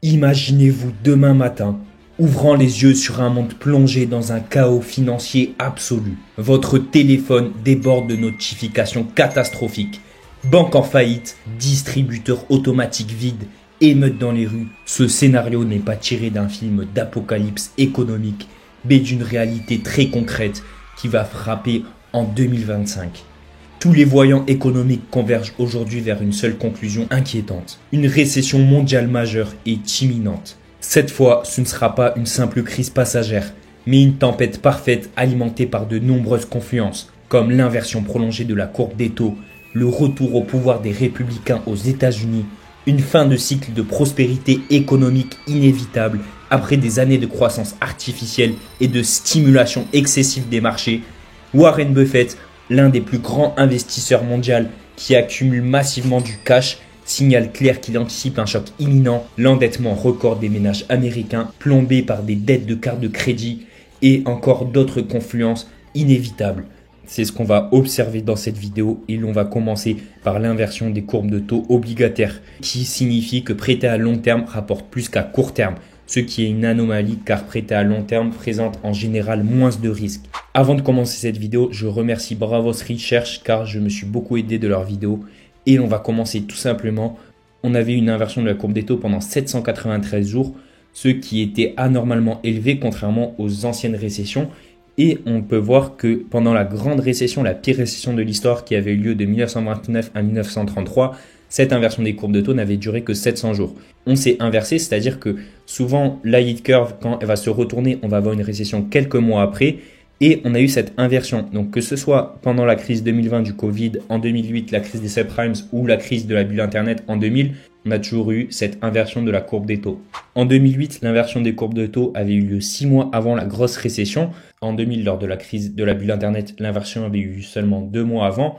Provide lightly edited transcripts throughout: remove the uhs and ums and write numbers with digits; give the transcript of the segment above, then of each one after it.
Imaginez-vous demain matin, ouvrant les yeux sur un monde plongé dans un chaos financier absolu. Votre téléphone déborde de notifications catastrophiques. Banque en faillite, distributeur automatique vide, émeutes dans les rues. Ce scénario n'est pas tiré d'un film d'apocalypse économique, mais d'une réalité très concrète qui va frapper en 2025. Tous les voyants économiques convergent aujourd'hui vers une seule conclusion inquiétante. Une récession mondiale majeure est imminente. Cette fois, ce ne sera pas une simple crise passagère, mais une tempête parfaite alimentée par de nombreuses confluences, comme l'inversion prolongée de la courbe des taux, le retour au pouvoir des républicains aux États-Unis, une fin de cycle de prospérité économique inévitable après des années de croissance artificielle et de stimulation excessive des marchés. Warren Buffett, l'un des plus grands investisseurs mondiaux qui accumule massivement du cash, signale clair qu'il anticipe un choc imminent, l'endettement record des ménages américains plombé par des dettes de cartes de crédit et encore d'autres confluences inévitables. C'est ce qu'on va observer dans cette vidéo et l'on va commencer par l'inversion des courbes de taux obligataires qui signifie que prêter à long terme rapporte plus qu'à court terme, ce qui est une anomalie car prêter à long terme présente en général moins de risques. Avant de commencer cette vidéo, je remercie Bravos Research car je me suis beaucoup aidé de leurs vidéos et on va commencer tout simplement. On avait une inversion de la courbe des taux pendant 793 jours, ce qui était anormalement élevé contrairement aux anciennes récessions. Et on peut voir que pendant la grande récession, la pire récession de l'histoire qui avait eu lieu de 1929 à 1933, cette inversion des courbes de taux n'avait duré que 700 jours. On s'est inversé, c'est-à-dire que souvent la yield curve, quand elle va se retourner, on va avoir une récession quelques mois après. Et on a eu cette inversion. Donc que ce soit pendant la crise 2020 du Covid, en 2008 la crise des subprimes ou la crise de la bulle Internet en 2000, on a toujours eu cette inversion de la courbe des taux. En 2008, l'inversion des courbes de taux avait eu lieu 6 mois avant la grosse récession. En 2000, lors de la crise de la bulle Internet, l'inversion avait eu seulement 2 mois avant.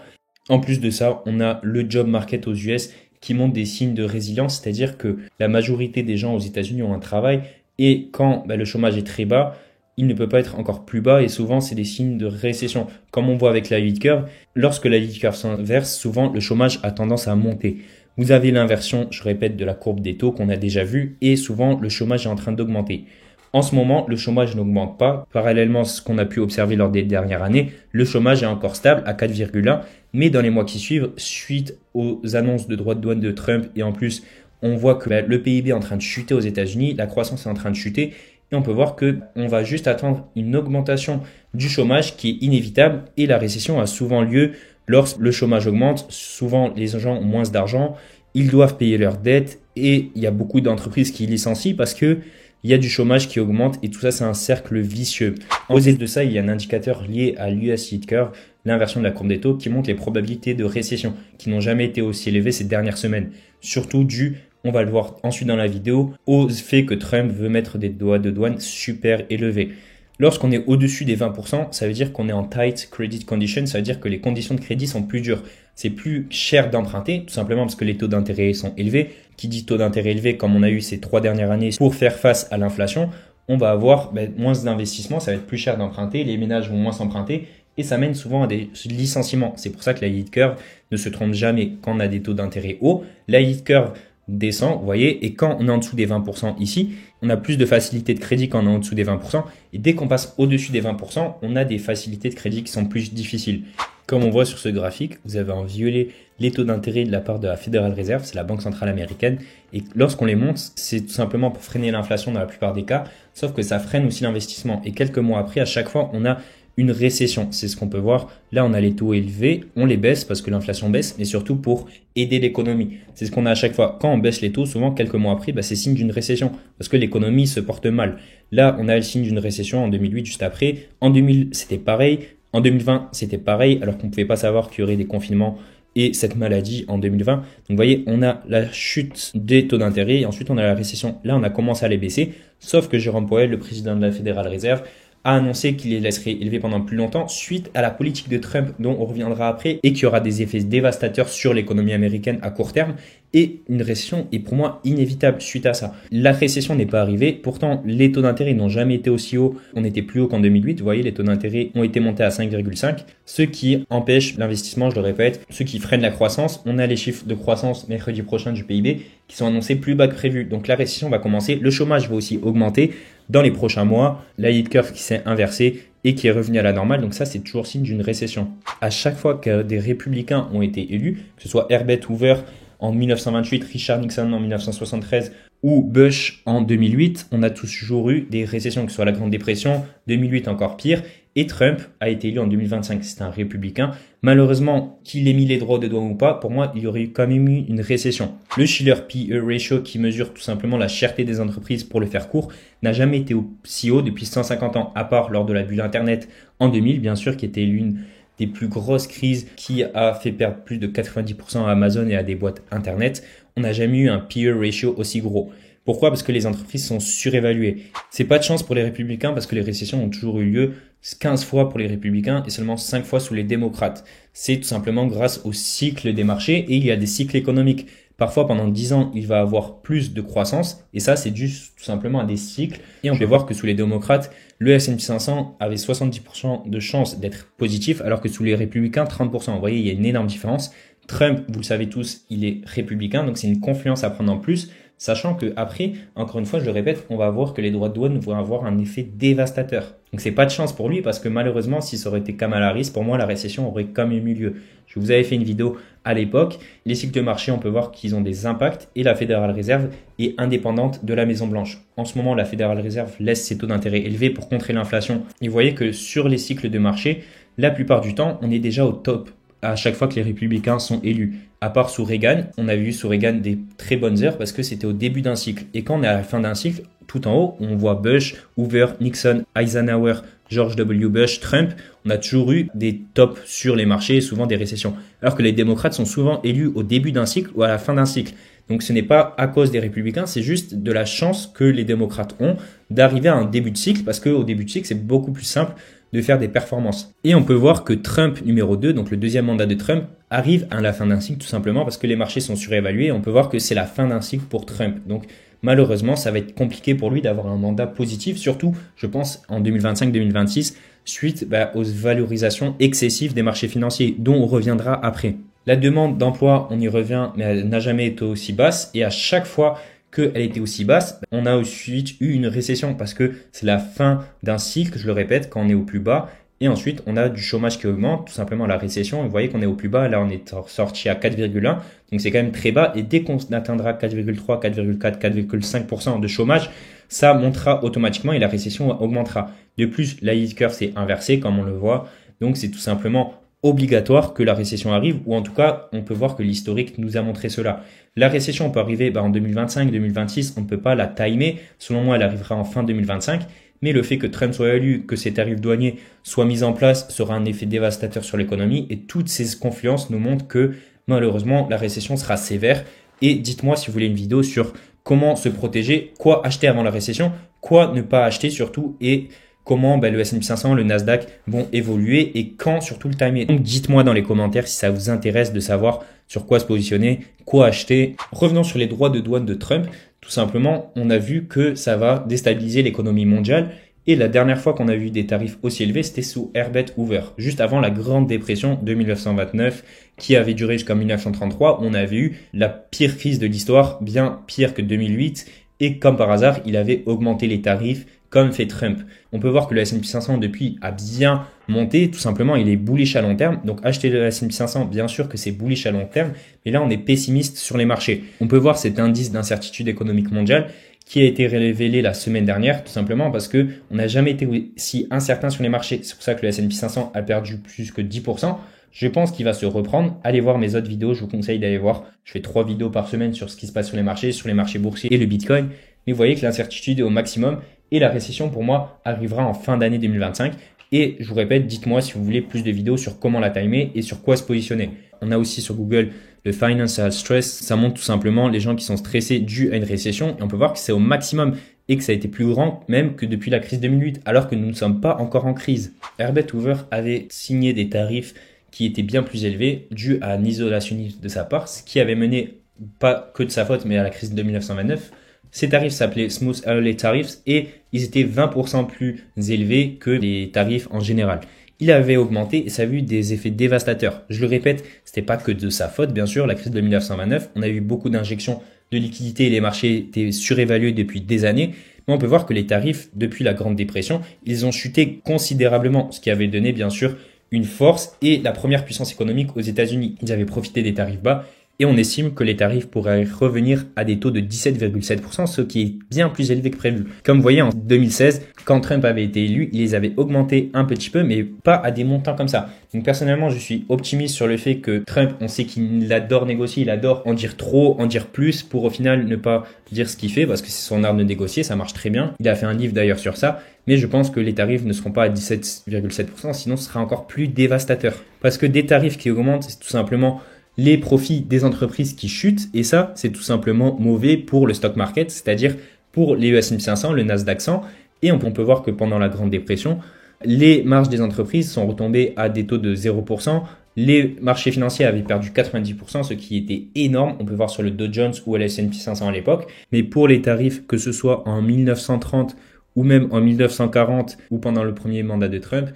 En plus de ça, on a le job market aux US qui montre des signes de résilience, c'est-à-dire que la majorité des gens aux États-Unis ont un travail et quand le chômage est très bas, il ne peut pas être encore plus bas et souvent c'est des signes de récession. Comme on voit avec la yield curve, lorsque la yield curve s'inverse, souvent le chômage a tendance à monter. Vous avez l'inversion, je répète, de la courbe des taux qu'on a déjà vue et souvent le chômage est en train d'augmenter. En ce moment, le chômage n'augmente pas. Parallèlement à ce qu'on a pu observer lors des dernières années, le chômage est encore stable à 4,1. Mais dans les mois qui suivent, suite aux annonces de droits de douane de Trump et en plus, on voit que le PIB est en train de chuter aux États-Unis, la croissance est en train de chuter. Et on peut voir qu'on va juste attendre une augmentation du chômage qui est inévitable et la récession a souvent lieu lorsque le chômage augmente. Souvent, les gens ont moins d'argent, ils doivent payer leurs dettes et il y a beaucoup d'entreprises qui licencient parce que il y a du chômage qui augmente et tout ça, c'est un cercle vicieux. En plus de ça, il y a un indicateur lié à l'US Yield Curve, l'inversion de la courbe des taux, qui montre les probabilités de récession qui n'ont jamais été aussi élevées ces dernières semaines. Surtout dû, on va le voir ensuite dans la vidéo, au fait que Trump veut mettre des droits de douane super élevés. Lorsqu'on est au-dessus des 20%, ça veut dire qu'on est en tight credit condition, ça veut dire que les conditions de crédit sont plus dures. C'est plus cher d'emprunter, tout simplement parce que les taux d'intérêt sont élevés. Qui dit taux d'intérêt élevé, comme on a eu ces 3 dernières années pour faire face à l'inflation, on va avoir moins d'investissement, ça va être plus cher d'emprunter, les ménages vont moins s'emprunter et ça mène souvent à des licenciements. C'est pour ça que la yield curve ne se trompe jamais quand on a des taux d'intérêt hauts. La yield curve descend, vous voyez, et quand on est en dessous des 20% ici, on a plus de facilité de crédit quand on est en dessous des 20%, et dès qu'on passe au-dessus des 20%, on a des facilités de crédit qui sont plus difficiles. Comme on voit sur ce graphique, vous avez en violet les taux d'intérêt de la part de la Federal Reserve, c'est la banque centrale américaine, et lorsqu'on les monte, c'est tout simplement pour freiner l'inflation dans la plupart des cas, sauf que ça freine aussi l'investissement, et quelques mois après, à chaque fois, on a une récession. C'est ce qu'on peut voir. Là, on a les taux élevés, on les baisse parce que l'inflation baisse, mais surtout pour aider l'économie. C'est ce qu'on a à chaque fois. Quand on baisse les taux, souvent quelques mois après, c'est signe d'une récession parce que l'économie se porte mal. Là, on a le signe d'une récession en 2008, juste après. En 2000, c'était pareil. En 2020, c'était pareil, alors qu'on ne pouvait pas savoir qu'il y aurait des confinements et cette maladie en 2020. Donc, vous voyez, on a la chute des taux d'intérêt et ensuite on a la récession. Là, on a commencé à les baisser, sauf que Jérôme Powell, le président de la Federal Reserve, a annoncé qu'il les laisserait élever pendant plus longtemps suite à la politique de Trump dont on reviendra après et qui aura des effets dévastateurs sur l'économie américaine à court terme. Et une récession est pour moi inévitable suite à ça. La récession n'est pas arrivée, pourtant les taux d'intérêt n'ont jamais été aussi hauts, on était plus haut qu'en 2008, vous voyez les taux d'intérêt ont été montés à 5,5, ce qui empêche l'investissement, je le répète, ce qui freine la croissance. On a les chiffres de croissance mercredi prochain du PIB qui sont annoncés plus bas que prévu, donc la récession va commencer, le chômage va aussi augmenter dans les prochains mois, la yield curve qui s'est inversée et qui est revenue à la normale, donc ça c'est toujours signe d'une récession. À chaque fois que des républicains ont été élus, que ce soit Herbert Hoover en 1928, Richard Nixon en 1973 ou Bush en 2008, on a toujours eu des récessions, que ce soit la Grande Dépression, 2008 encore pire, et Trump a été élu en 2025, c'est un républicain. Malheureusement, qu'il ait mis les droits de douane ou pas, pour moi, il y aurait quand même eu une récession. Le Shiller P/E ratio, qui mesure tout simplement la cherté des entreprises pour le faire court, n'a jamais été aussi haut depuis 150 ans, à part lors de la bulle Internet en 2000, bien sûr, qui était l'une des plus grosses crises qui a fait perdre plus de 90% à Amazon et à des boîtes Internet. On n'a jamais eu un P/E ratio aussi gros. Pourquoi? Parce que les entreprises sont surévaluées. C'est pas de chance pour les républicains parce que les récessions ont toujours eu lieu 15 fois pour les républicains et seulement 5 fois sous les démocrates. C'est tout simplement grâce au cycle des marchés et il y a des cycles économiques. Parfois, pendant 10 ans, il va avoir plus de croissance et ça, c'est dû tout simplement à des cycles. Et on peut voir que sous les démocrates, le S&P 500 avait 70% de chances d'être positif alors que sous les républicains, 30%. Vous voyez, il y a une énorme différence. Trump, vous le savez tous, il est républicain, donc c'est une confiance à prendre en plus. Sachant que après, encore une fois, je le répète, on va voir que les droits de douane vont avoir un effet dévastateur. Donc c'est pas de chance pour lui parce que malheureusement, si ça aurait été Kamala Harris, pour moi, la récession aurait quand même eu lieu. Je vous avais fait une vidéo à l'époque. Les cycles de marché, on peut voir qu'ils ont des impacts et la Federal Reserve est indépendante de la Maison Blanche. En ce moment, la Federal Reserve laisse ses taux d'intérêt élevés pour contrer l'inflation. Et vous voyez que sur les cycles de marché, la plupart du temps, on est déjà au top à chaque fois que les républicains sont élus. À part sous Reagan, on a vu sous Reagan des très bonnes heures parce que c'était au début d'un cycle. Et quand on est à la fin d'un cycle, tout en haut, on voit Bush, Hoover, Nixon, Eisenhower, George W. Bush, Trump. On a toujours eu des tops sur les marchés et souvent des récessions. Alors que les démocrates sont souvent élus au début d'un cycle ou à la fin d'un cycle. Donc ce n'est pas à cause des républicains, c'est juste de la chance que les démocrates ont d'arriver à un début de cycle parce qu'au début de cycle, c'est beaucoup plus simple de faire des performances. Et on peut voir que Trump numéro 2, donc le deuxième mandat de Trump, arrive à la fin d'un cycle tout simplement parce que les marchés sont surévalués. On peut voir que c'est la fin d'un cycle pour Trump. Donc malheureusement, ça va être compliqué pour lui d'avoir un mandat positif, surtout, je pense, en 2025-2026, suite aux valorisations excessives des marchés financiers, dont on reviendra après. La demande d'emploi, on y revient, mais elle n'a jamais été aussi basse. Et à chaque fois qu'elle était aussi basse, on a ensuite eu une récession parce que c'est la fin d'un cycle, je le répète, quand on est au plus bas. Et ensuite, on a du chômage qui augmente, tout simplement la récession. Vous voyez qu'on est au plus bas. Là, on est sorti à 4,1. Donc, c'est quand même très bas. Et dès qu'on atteindra 4,3, 4,4, 4,5% de chômage, ça montera automatiquement et la récession augmentera. De plus, la yield curve s'est inversée, comme on le voit. Donc, c'est tout simplement obligatoire que la récession arrive, ou en tout cas, on peut voir que l'historique nous a montré cela. La récession peut arriver en 2025, 2026, on ne peut pas la timer. Selon moi, elle arrivera en fin 2025. Mais le fait que Trump soit élu, que ces tarifs douaniers soient mis en place, sera un effet dévastateur sur l'économie. Et toutes ces confluences nous montrent que malheureusement, la récession sera sévère. Et dites-moi si vous voulez une vidéo sur comment se protéger, quoi acheter avant la récession, quoi ne pas acheter surtout et comment le S&P 500, le Nasdaq vont évoluer et quand surtout le timer. Donc dites-moi dans les commentaires si ça vous intéresse de savoir sur quoi se positionner, quoi acheter. Revenons sur les droits de douane de Trump. Tout simplement, on a vu que ça va déstabiliser l'économie mondiale. Et la dernière fois qu'on a vu des tarifs aussi élevés, c'était sous Herbert Hoover, juste avant la Grande Dépression de 1929, qui avait duré jusqu'en 1933. On avait eu la pire crise de l'histoire, bien pire que 2008. Et comme par hasard, il avait augmenté les tarifs comme fait Trump. On peut voir que le S&P 500 depuis a bien monté, tout simplement il est bullish à long terme. Donc acheter le S&P 500, bien sûr que c'est bullish à long terme, mais là on est pessimiste sur les marchés. On peut voir cet indice d'incertitude économique mondiale qui a été révélé la semaine dernière, tout simplement parce que on n'a jamais été aussi incertain sur les marchés. C'est pour ça que le S&P 500 a perdu plus que 10%. Je pense qu'il va se reprendre. Allez voir mes autres vidéos, je vous conseille d'aller voir. Je fais 3 vidéos par semaine sur ce qui se passe sur les marchés boursiers et le Bitcoin. Mais vous voyez que l'incertitude est au maximum et la récession pour moi arrivera en fin d'année 2025. Et je vous répète, dites-moi si vous voulez plus de vidéos sur comment la timer et sur quoi se positionner. On a aussi sur Google le financial stress, ça montre tout simplement les gens qui sont stressés dû à une récession. Et on peut voir que c'est au maximum et que ça a été plus grand même que depuis la crise 2008, alors que nous ne sommes pas encore en crise. Herbert Hoover avait signé des tarifs qui étaient bien plus élevés dû à un isolationnisme de sa part, ce qui avait mené, pas que de sa faute, mais à la crise de 1929. Ces tarifs s'appelaient Smooth Early Tariffs et ils étaient 20% plus élevés que les tarifs en général. Il avait augmenté et ça a eu des effets dévastateurs. Je le répète, c'était pas que de sa faute, bien sûr. La crise de 1929, on a eu beaucoup d'injections de liquidités et les marchés étaient surévalués depuis des années. Mais on peut voir que les tarifs, depuis la Grande Dépression, ils ont chuté considérablement, ce qui avait donné, bien sûr, une force et la première puissance économique aux États-Unis. Ils avaient profité des tarifs bas et on estime que les tarifs pourraient revenir à des taux de 17,7%, ce qui est bien plus élevé que prévu. Comme vous voyez, en 2016, quand Trump avait été élu, il les avait augmentés un petit peu, mais pas à des montants comme ça. Donc personnellement, je suis optimiste sur le fait que Trump, on sait qu'il adore négocier, il adore en dire trop, en dire plus, pour au final ne pas dire ce qu'il fait, parce que c'est son art de négocier, ça marche très bien. Il a fait un livre d'ailleurs sur ça, mais je pense que les tarifs ne seront pas à 17,7%, sinon ce sera encore plus dévastateur. Parce que des tarifs qui augmentent, c'est tout simplement les profits des entreprises qui chutent, et ça, c'est tout simplement mauvais pour le stock market, c'est-à-dire pour les S&P 500, le Nasdaq 100, et on peut voir que pendant la Grande Dépression, les marges des entreprises sont retombées à des taux de 0%, les marchés financiers avaient perdu 90%, ce qui était énorme, on peut voir sur le Dow Jones ou à l'S&P 500 à l'époque, mais pour les tarifs, que ce soit en 1930 ou même en 1940 ou pendant le premier mandat de Trump,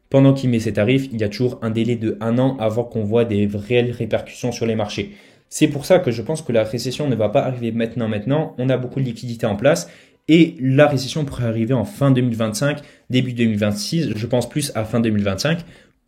pendant qu'il met ses tarifs, il y a toujours un délai de 1 an avant qu'on voit des réelles répercussions sur les marchés. C'est pour ça que je pense que la récession ne va pas arriver maintenant. On a beaucoup de liquidités en place et la récession pourrait arriver en fin 2025, début 2026. Je pense plus à fin 2025.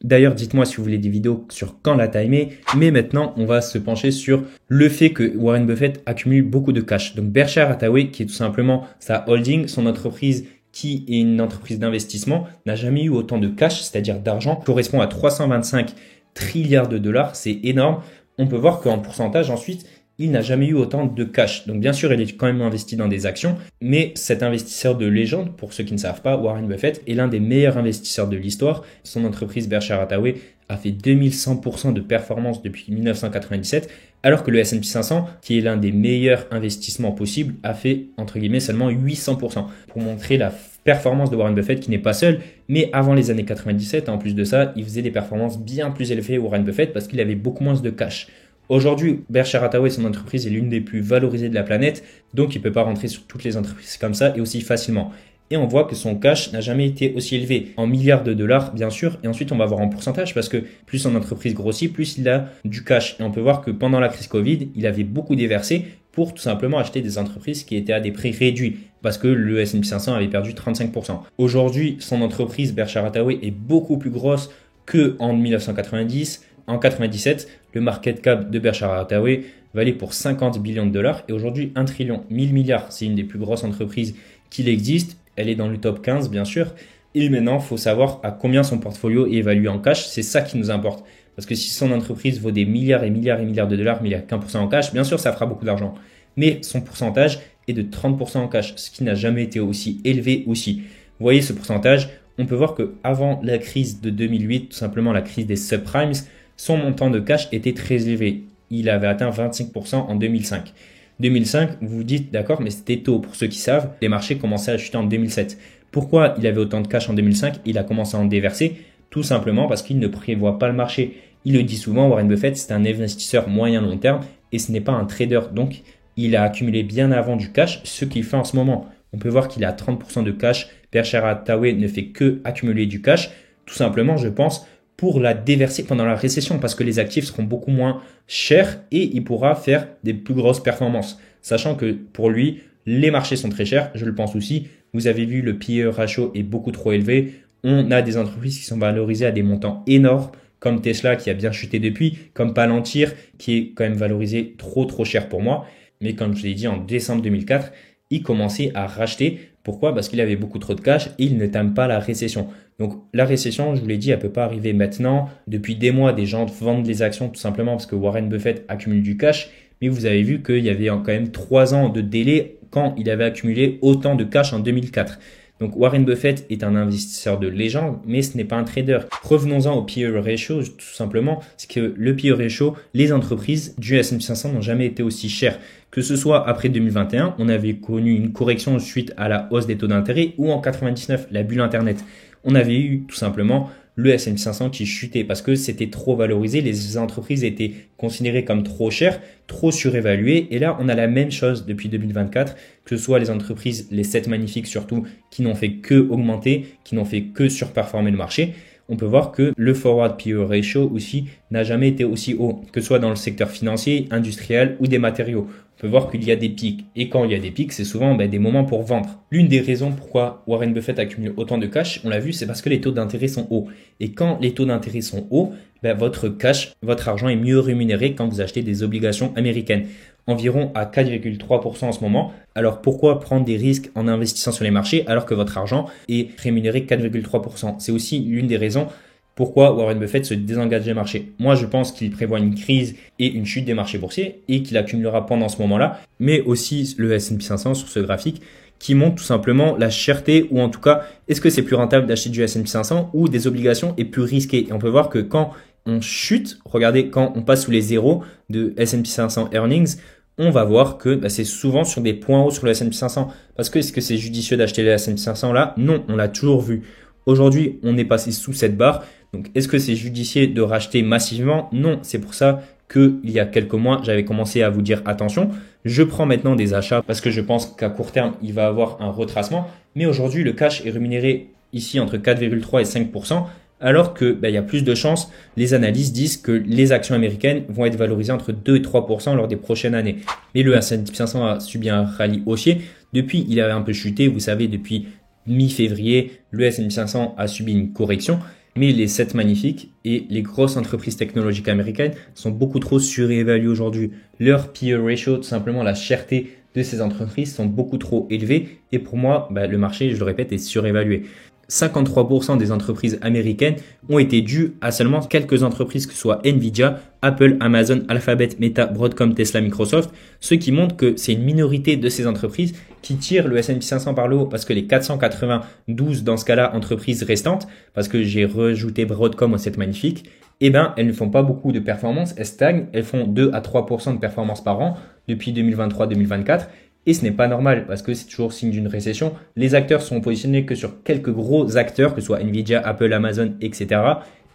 D'ailleurs, dites-moi si vous voulez des vidéos sur quand la timer. Mais maintenant, on va se pencher sur le fait que Warren Buffett accumule beaucoup de cash. Donc Berkshire Hathaway, qui est tout simplement sa holding, son entreprise qui est une entreprise d'investissement, n'a jamais eu autant de cash, c'est-à-dire d'argent, correspond à 325 trilliards de dollars. C'est énorme. On peut voir qu'en pourcentage, ensuite, il n'a jamais eu autant de cash. Donc bien sûr, il est quand même investi dans des actions, mais cet investisseur de légende, pour ceux qui ne savent pas, Warren Buffett est l'un des meilleurs investisseurs de l'histoire. Son entreprise Berkshire Hathaway a fait 2100% de performance depuis 1997, alors que le S&P 500, qui est l'un des meilleurs investissements possibles, a fait, entre guillemets, seulement 800%. Pour montrer la performance de Warren Buffett, qui n'est pas seul, mais avant les années 97, en plus de ça, il faisait des performances bien plus élevées, Warren Buffett, parce qu'il avait beaucoup moins de cash. Aujourd'hui, Berkshire Hathaway, son entreprise, est l'une des plus valorisées de la planète, donc il ne peut pas rentrer sur toutes les entreprises comme ça et aussi facilement. Et on voit que son cash n'a jamais été aussi élevé, en milliards de dollars bien sûr, et ensuite on va voir en pourcentage parce que plus son entreprise grossit, plus il a du cash. Et on peut voir que pendant la crise Covid, il avait beaucoup déversé pour tout simplement acheter des entreprises qui étaient à des prix réduits parce que le S&P 500 avait perdu 35%. Aujourd'hui, son entreprise Berkshire Hathaway est beaucoup plus grosse qu'en 1990. En 97, le market cap de Berkshire Hathaway valait pour 50 billions de dollars et aujourd'hui 1 trillion, 1000 milliards. C'est une des plus grosses entreprises qu'il existe. Elle est dans le top 15 bien sûr. Et maintenant, il faut savoir à combien son portfolio est évalué en cash. C'est ça qui nous importe. Parce que si son entreprise vaut des milliards et milliards et milliards de dollars, mais il n'y a qu'1% en cash, bien sûr, ça fera beaucoup d'argent. Mais son pourcentage est de 30% en cash, ce qui n'a jamais été aussi élevé aussi. Vous voyez ce pourcentage, on peut voir qu'avant la crise de 2008, tout simplement la crise des subprimes, son montant de cash était très élevé. Il avait atteint 25% en 2005. 2005, vous vous dites, d'accord, mais c'était tôt. Pour ceux qui savent, les marchés commençaient à chuter en 2007. Pourquoi il avait autant de cash en 2005? Il a commencé à en déverser, tout simplement parce qu'il ne prévoit pas le marché. Il le dit souvent, Warren Buffett, c'est un investisseur moyen long terme et ce n'est pas un trader. Donc, il a accumulé bien avant du cash, ce qu'il fait en ce moment. On peut voir qu'il a 30% de cash. Berkshire Hathaway ne fait que accumuler du cash. Tout simplement, je pense, pour la déverser pendant la récession parce que les actifs seront beaucoup moins chers et il pourra faire des plus grosses performances. Sachant que pour lui, les marchés sont très chers, je le pense aussi. Vous avez vu, le PE ratio est beaucoup trop élevé. On a des entreprises qui sont valorisées à des montants énormes, comme Tesla qui a bien chuté depuis, comme Palantir qui est quand même valorisé trop cher pour moi. Mais comme je l'ai dit en décembre 2004, il commençait à racheter. Pourquoi? Parce qu'il avait beaucoup trop de cash et il ne tame pas la récession. Donc la récession, je vous l'ai dit, elle ne peut pas arriver maintenant. Depuis des mois, des gens vendent les actions tout simplement parce que Warren Buffett accumule du cash. Mais vous avez vu qu'il y avait quand même 3 ans de délai quand il avait accumulé autant de cash en 2004. Donc Warren Buffett est un investisseur de légende, mais ce n'est pas un trader. Revenons-en au PE ratio, tout simplement, c'est que le PE ratio, les entreprises du S&P 500 n'ont jamais été aussi chères. Que ce soit après 2021, on avait connu une correction suite à la hausse des taux d'intérêt, ou en 99, la bulle Internet. On avait eu tout simplement le S&P 500 qui chutait parce que c'était trop valorisé, les entreprises étaient considérées comme trop chères, trop surévaluées. Et là, on a la même chose depuis 2024, que ce soit les entreprises, les 7 magnifiques surtout, qui n'ont fait que augmenter, qui n'ont fait que surperformer le marché. On peut voir que le forward PE ratio aussi n'a jamais été aussi haut, que ce soit dans le secteur financier, industriel ou des matériaux. On peut voir qu'il y a des pics. Et quand il y a des pics, c'est souvent des moments pour vendre. L'une des raisons pourquoi Warren Buffett accumule autant de cash, on l'a vu, c'est parce que les taux d'intérêt sont hauts. Et quand les taux d'intérêt sont hauts, votre cash, votre argent est mieux rémunéré quand vous achetez des obligations américaines. Environ à 4,3% en ce moment. Alors pourquoi prendre des risques en investissant sur les marchés alors que votre argent est rémunéré 4,3%? C'est aussi l'une des raisons pourquoi Warren Buffett se désengage des marchés. Moi, je pense qu'il prévoit une crise et une chute des marchés boursiers et qu'il accumulera pendant ce moment-là, mais aussi le S&P 500 sur ce graphique qui montre tout simplement la cherté, ou en tout cas, est-ce que c'est plus rentable d'acheter du S&P 500 ou des obligations et plus risqué? Et on peut voir que quand on chute, regardez, quand on passe sous les zéros de S&P 500 earnings, on va voir que c'est souvent sur des points hauts sur le S&P 500. Parce que est-ce que c'est judicieux d'acheter le S&P 500 là? Non, on l'a toujours vu. Aujourd'hui, on est passé sous cette barre. Donc, est-ce que c'est judicieux de racheter massivement? Non, c'est pour ça qu'il y a quelques mois, j'avais commencé à vous dire attention, je prends maintenant des achats parce que je pense qu'à court terme, il va avoir un retracement. Mais aujourd'hui, le cash est rémunéré ici entre 4,3 et 5%. Alors que il y a plus de chances, les analystes disent que les actions américaines vont être valorisées entre 2 et 3% lors des prochaines années. Mais le S&P 500 a subi un rallye haussier. Depuis, il avait un peu chuté. Vous savez, depuis mi-février, le S&P 500 a subi une correction. Mais les 7 magnifiques et les grosses entreprises technologiques américaines sont beaucoup trop surévaluées aujourd'hui. Leur PE ratio, tout simplement la cherté de ces entreprises, sont beaucoup trop élevées. Et pour moi, le marché, je le répète, est surévalué. 53% des entreprises américaines ont été dues à seulement quelques entreprises, que ce soit Nvidia, Apple, Amazon, Alphabet, Meta, Broadcom, Tesla, Microsoft, ce qui montre que c'est une minorité de ces entreprises qui tirent le S&P 500 par le haut, parce que les 492 dans ce cas-là entreprises restantes, parce que j'ai rajouté Broadcom au set magnifique, elles ne font pas beaucoup de performance, elles stagnent, elles font 2 à 3% de performance par an depuis 2023-2024. Et ce n'est pas normal parce que c'est toujours signe d'une récession. Les acteurs sont positionnés que sur quelques gros acteurs, que ce soit Nvidia, Apple, Amazon, etc.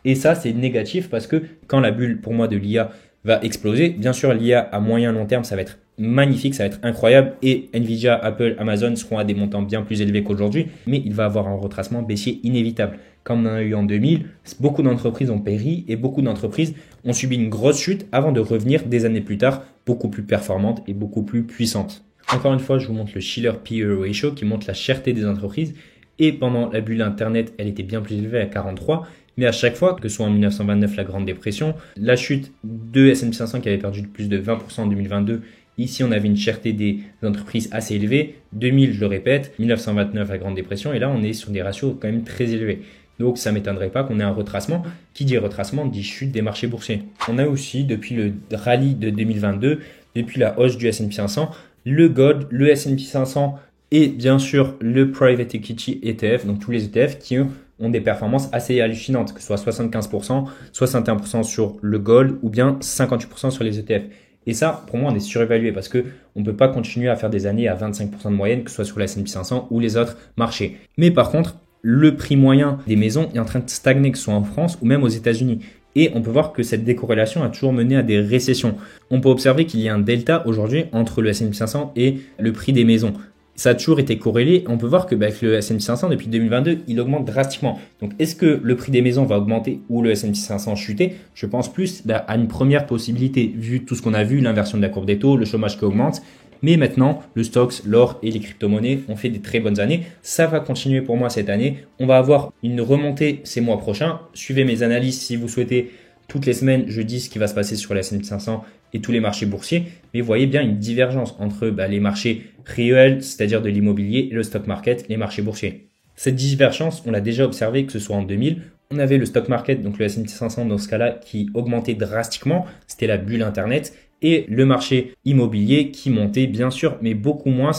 Et ça, c'est négatif parce que quand la bulle, pour moi, de l'IA va exploser, bien sûr, l'IA à moyen long terme, ça va être magnifique, ça va être incroyable. Et Nvidia, Apple, Amazon seront à des montants bien plus élevés qu'aujourd'hui. Mais il va avoir un retracement baissier inévitable. Comme on en a eu en 2000, beaucoup d'entreprises ont péri et beaucoup d'entreprises ont subi une grosse chute avant de revenir des années plus tard, beaucoup plus performantes et beaucoup plus puissantes. Encore une fois, je vous montre le Shiller PE ratio qui montre la cherté des entreprises. Et pendant la bulle Internet, elle était bien plus élevée à 43. Mais à chaque fois, que ce soit en 1929, la Grande Dépression, la chute de S&P 500 qui avait perdu de plus de 20% en 2022. Ici, on avait une cherté des entreprises assez élevée. 2000, je le répète, 1929, la Grande Dépression. Et là, on est sur des ratios quand même très élevés. Donc, ça ne m'étonnerait pas qu'on ait un retracement. Qui dit retracement dit chute des marchés boursiers. On a aussi, depuis le rallye de 2022, depuis la hausse du S&P 500, le gold, le S&P 500 et bien sûr le private equity ETF, donc tous les ETF qui ont des performances assez hallucinantes, que ce soit 75%, 61% sur le gold ou bien 58% sur les ETF. Et ça, pour moi, on est surévalué parce que on ne peut pas continuer à faire des années à 25% de moyenne, que ce soit sur le S&P 500 ou les autres marchés. Mais par contre, le prix moyen des maisons est en train de stagner, que ce soit en France ou même aux États-Unis. Et on peut voir que cette décorrélation a toujours mené à des récessions. On peut observer qu'il y a un delta aujourd'hui entre le S&P 500 et le prix des maisons. Ça a toujours été corrélé. On peut voir que avec le S&P 500, depuis 2022, il augmente drastiquement. Donc, est-ce que le prix des maisons va augmenter ou le S&P 500 chuter? Je pense plus à une première possibilité, vu tout ce qu'on a vu, l'inversion de la courbe des taux, le chômage qui augmente. Mais maintenant, le stocks, l'or et les crypto-monnaies ont fait des très bonnes années. Ça va continuer pour moi cette année. On va avoir une remontée ces mois prochains. Suivez mes analyses si vous souhaitez. Toutes les semaines, je dis ce qui va se passer sur le S&P 500 et tous les marchés boursiers. Mais vous voyez bien une divergence entre les marchés réels, c'est-à-dire de l'immobilier, et le stock market, les marchés boursiers. Cette divergence, on l'a déjà observé, que ce soit en 2000. On avait le stock market, donc le S&P 500 dans ce cas-là, qui augmentait drastiquement. C'était la bulle Internet. Et le marché immobilier qui montait bien sûr, mais beaucoup moins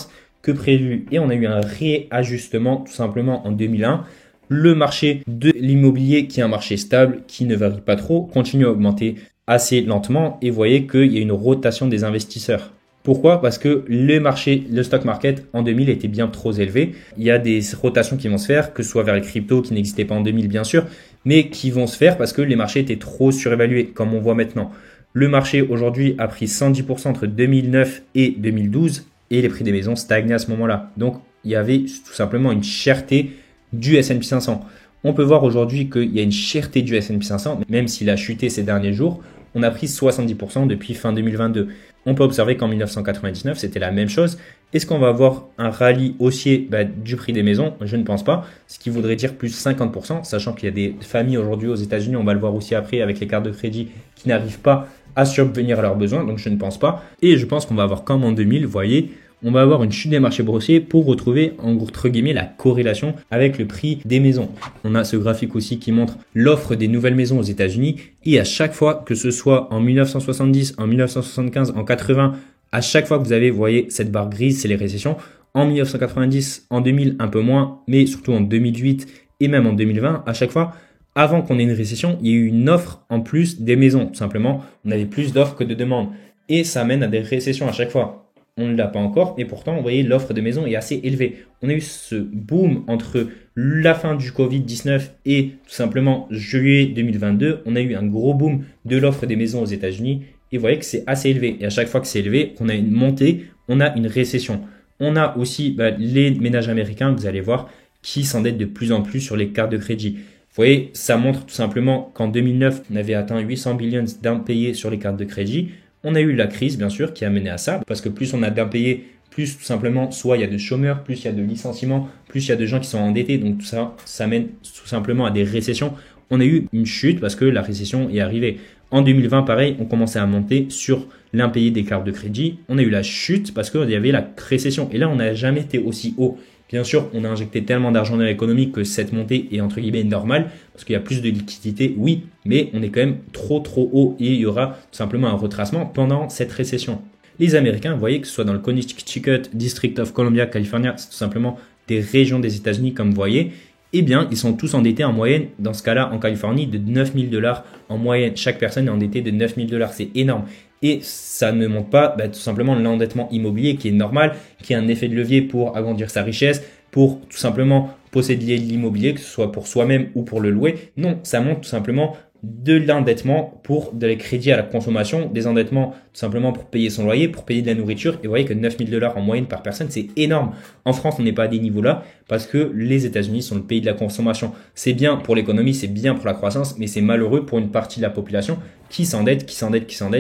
que prévu et on a eu un réajustement tout simplement en 2001. Le marché de l'immobilier, qui est un marché stable, qui ne varie pas trop, continue à augmenter assez lentement et vous voyez qu'il y a une rotation des investisseurs. Pourquoi? Parce que le stock market en 2000 était bien trop élevé. Il y a des rotations qui vont se faire, que ce soit vers les cryptos qui n'existaient pas en 2000 bien sûr, mais qui vont se faire parce que les marchés étaient trop surévalués comme on voit maintenant. Le marché aujourd'hui a pris 110% entre 2009 et 2012 et les prix des maisons stagnaient à ce moment-là. Donc il y avait tout simplement une cherté du S&P 500. On peut voir aujourd'hui qu'il y a une cherté du S&P 500, même s'il a chuté ces derniers jours, on a pris 70% depuis fin 2022. On peut observer qu'en 1999, c'était la même chose. Est-ce qu'on va avoir un rallye haussier du prix des maisons? Je ne pense pas, ce qui voudrait dire plus 50%, sachant qu'il y a des familles aujourd'hui aux États-Unis, on va le voir aussi après avec les cartes de crédit qui n'arrivent pas à subvenir à leurs besoins, donc je ne pense pas. Et je pense qu'on va avoir comme en 2000, vous voyez, on va avoir une chute des marchés boursiers pour retrouver entre guillemets la corrélation avec le prix des maisons. On a ce graphique aussi qui montre l'offre des nouvelles maisons aux États-Unis et à chaque fois, que ce soit en 1970, en 1975, en 80, à chaque fois que vous avez, vous voyez, cette barre grise, c'est les récessions. En 1990, en 2000, un peu moins, mais surtout en 2008 et même en 2020, à chaque fois, avant qu'on ait une récession, il y a eu une offre en plus des maisons. Tout simplement, on avait plus d'offres que de demandes et ça mène à des récessions à chaque fois. On ne l'a pas encore, mais pourtant, vous voyez, l'offre de maison est assez élevée. On a eu ce boom entre la fin du Covid-19 et tout simplement juillet 2022. On a eu un gros boom de l'offre des maisons aux États-Unis et vous voyez que c'est assez élevé. Et à chaque fois que c'est élevé, qu'on a une montée, on a une récession. On a aussi les ménages américains, vous allez voir, qui s'endettent de plus en plus sur les cartes de crédit. Vous voyez, ça montre tout simplement qu'en 2009, on avait atteint 800 billions d'impayés sur les cartes de crédit. On a eu la crise, bien sûr, qui a mené à ça, parce que plus on a d'impayés, plus tout simplement, soit il y a de chômeurs, plus il y a de licenciements, plus il y a de gens qui sont endettés. Donc tout ça, ça mène tout simplement à des récessions. On a eu une chute parce que la récession est arrivée. En 2020, pareil, on commençait à monter sur l'impayé des cartes de crédit. On a eu la chute parce qu'il y avait la récession. Et là, on n'a jamais été aussi haut. Bien sûr, on a injecté tellement d'argent dans l'économie que cette montée est entre guillemets normale parce qu'il y a plus de liquidité, oui, mais on est quand même trop haut et il y aura tout simplement un retracement pendant cette récession. Les Américains, vous voyez que ce soit dans le Connecticut, District of Columbia, Californie, c'est tout simplement des régions des États-Unis comme vous voyez, eh bien, ils sont tous endettés en moyenne, dans ce cas-là, en Californie, de 9 000 $ en moyenne. Chaque personne est endettée de 9 000 $, c'est énorme. Et ça ne montre pas tout simplement l'endettement immobilier qui est normal, qui est un effet de levier pour agrandir sa richesse, pour tout simplement posséder l'immobilier, que ce soit pour soi-même ou pour le louer. Non, ça montre tout simplement de l'endettement pour des crédits à la consommation, des endettements tout simplement pour payer son loyer, pour payer de la nourriture. Et vous voyez que 9 000 $ en moyenne par personne, c'est énorme. En France, on n'est pas à des niveaux-là parce que les États-Unis sont le pays de la consommation. C'est bien pour l'économie, c'est bien pour la croissance, mais c'est malheureux pour une partie de la population qui s'endette,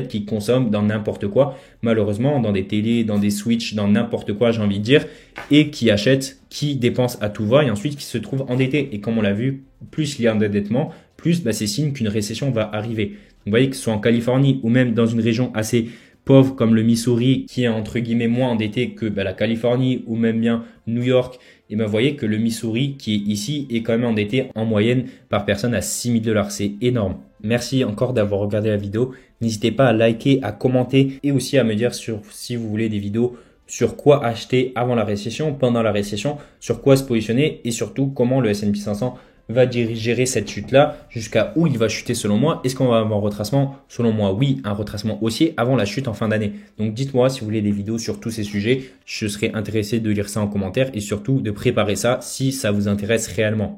qui consomme dans n'importe quoi, malheureusement, dans des télés, dans des switches, dans n'importe quoi, j'ai envie de dire, et qui achète, qui dépense à tout va et ensuite qui se trouve endetté. Et comme on l'a vu, plus il y a d'endettement, plus c'est signe qu'une récession va arriver. Donc, vous voyez que ce soit en Californie ou même dans une région assez pauvre comme le Missouri, qui est entre guillemets moins endetté que la Californie ou même bien New York, et vous voyez que le Missouri qui est ici est quand même endetté en moyenne par personne à 6 000 $. C'est énorme. Merci encore d'avoir regardé la vidéo. N'hésitez pas à liker, à commenter et aussi à me dire si vous voulez des vidéos sur quoi acheter avant la récession, pendant la récession, sur quoi se positionner et surtout comment le S&P 500 va gérer cette chute-là, jusqu'à où il va chuter selon moi. Est-ce qu'on va avoir un retracement? Selon moi, oui, un retracement haussier avant la chute en fin d'année. Donc dites-moi si vous voulez des vidéos sur tous ces sujets. Je serai intéressé de lire ça en commentaire et surtout de préparer ça si ça vous intéresse réellement.